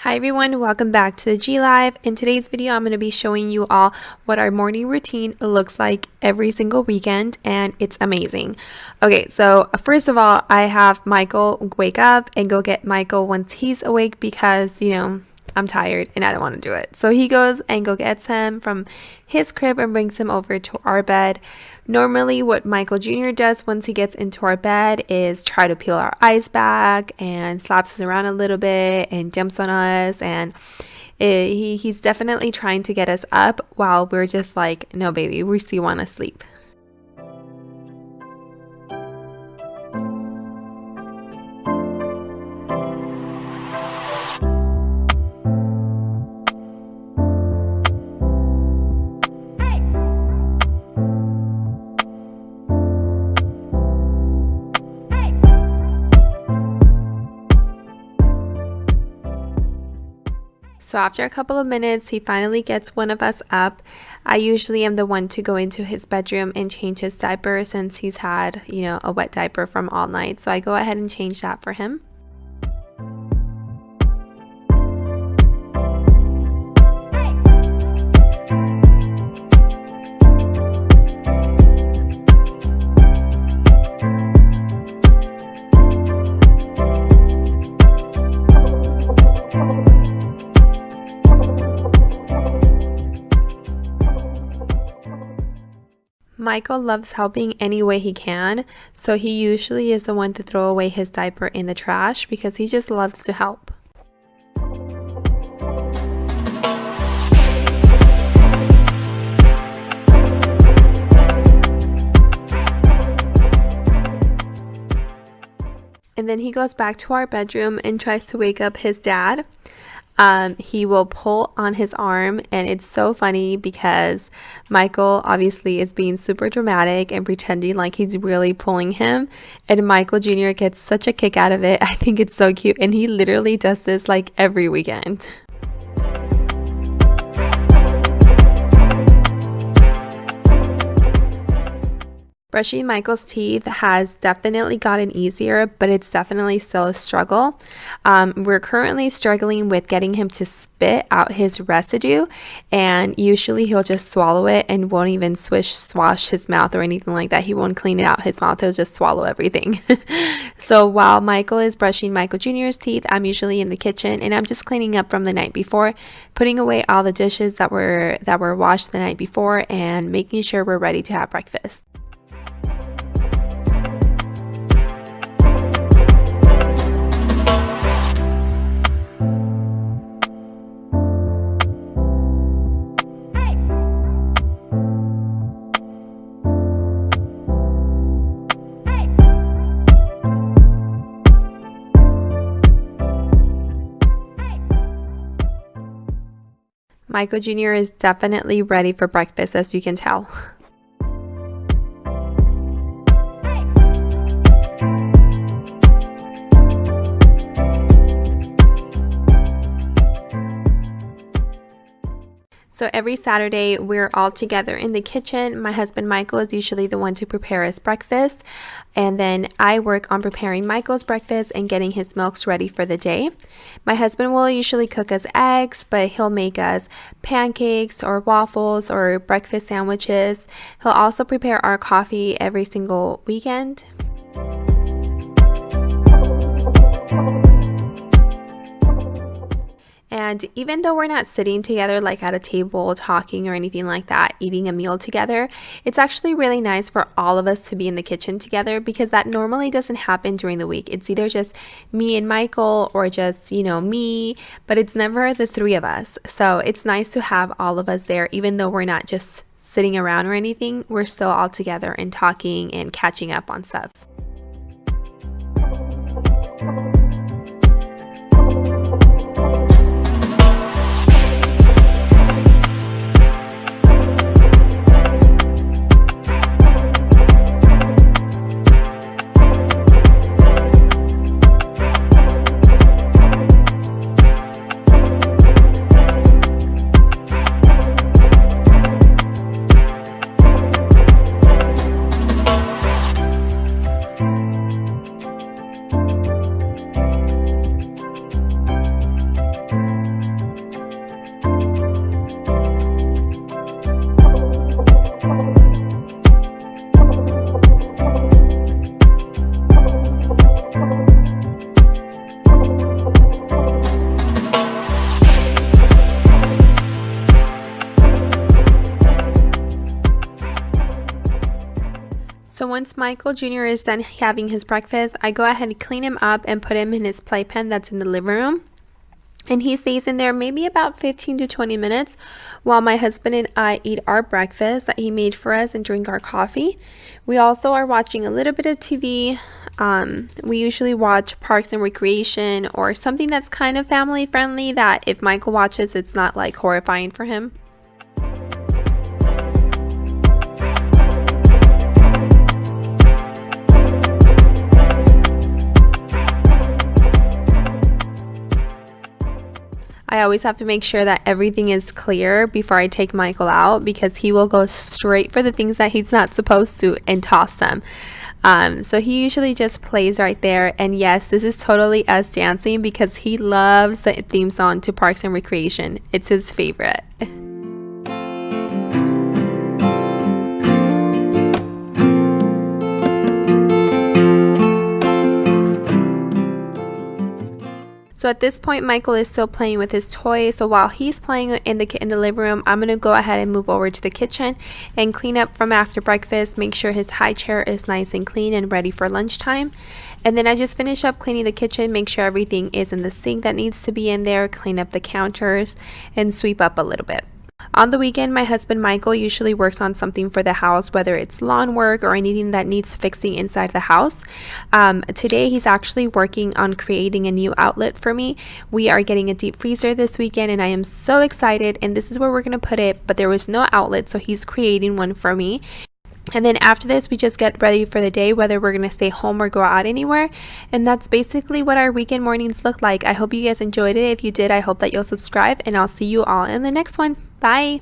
Hi everyone, welcome back to the G.life. In today's video, I'm going to be showing you all what our morning routine looks like every single weekend, and it's amazing. Okay, so first of all, I have Michael wake up and go get Michael once he's awake because, I'm tired and I don't want to do it. So he goes and gets him from his crib and brings him over to our bed. Normally what Michael Jr. does once he gets into our bed is try to peel our eyes back and slaps us around a little bit and jumps on us, and he's definitely trying to get us up while we're just like, no baby, we still want to sleep. So after a couple of minutes, he finally gets one of us up. I usually am the one to go into his bedroom and change his diaper since he's had, a wet diaper from all night. So I go ahead and change that for him. Michael loves helping any way he can, so he usually is the one to throw away his diaper in the trash because he just loves to help. And then he goes back to our bedroom and tries to wake up his dad. He will pull on his arm, and it's so funny because Michael obviously is being super dramatic and pretending like he's really pulling him, and Michael Jr. gets such a kick out of it. I think it's so cute, and he literally does this like every weekend. Brushing Michael's teeth has definitely gotten easier, but it's definitely still a struggle. We're currently struggling with getting him to spit out his residue, and usually he'll just swallow it and won't even swash his mouth or anything like that. He won't clean it out his mouth, he'll just swallow everything. So while Michael is brushing Michael Jr.'s teeth, I'm usually in the kitchen and I'm just cleaning up from the night before, putting away all the dishes that were washed the night before and making sure we're ready to have breakfast. Michael Jr. is definitely ready for breakfast, as you can tell. So every Saturday, we're all together in the kitchen. My husband Michael is usually the one to prepare us breakfast, and then I work on preparing Michael's breakfast and getting his milks ready for the day. My husband will usually cook us eggs, but he'll make us pancakes or waffles or breakfast sandwiches. He'll also prepare our coffee every single weekend. And even though we're not sitting together like at a table talking or anything like that, eating a meal together, it's actually really nice for all of us to be in the kitchen together because that normally doesn't happen during the week. It's either just me and Michael or just, me, but it's never the three of us. So it's nice to have all of us there, even though we're not just sitting around or anything, we're still all together and talking and catching up on stuff. once Michael Jr. is done having his breakfast, I go ahead and clean him up and put him in his playpen that's in the living room. And he stays in there maybe about 15 to 20 minutes while my husband and I eat our breakfast that he made for us and drink our coffee. We also are watching a little bit of TV. We usually watch Parks and Recreation or something that's kind of family friendly that if Michael watches, it's not like horrifying for him. I always have to make sure that everything is clear before I take Michael out because he will go straight for the things that he's not supposed to and toss them. So he usually just plays right there. And yes, this is totally us dancing because he loves the theme song to Parks and Recreation. It's his favorite. So at this point, Michael is still playing with his toy. So while he's playing in the living room, I'm going to go ahead and move over to the kitchen and clean up from after breakfast. Make sure his high chair is nice and clean and ready for lunchtime. And then I just finish up cleaning the kitchen, make sure everything is in the sink that needs to be in there, clean up the counters, and sweep up a little bit. On the weekend, my husband Michael usually works on something for the house, whether it's lawn work or anything that needs fixing inside the house. Today, he's actually working on creating a new outlet for me. We are getting a deep freezer this weekend, and I am so excited, and this is where we're going to put it, but there was no outlet, so he's creating one for me. And then after this, we just get ready for the day, whether we're going to stay home or go out anywhere. And that's basically what our weekend mornings look like. I hope you guys enjoyed it. If you did, I hope that you'll subscribe, and I'll see you all in the next one. Bye.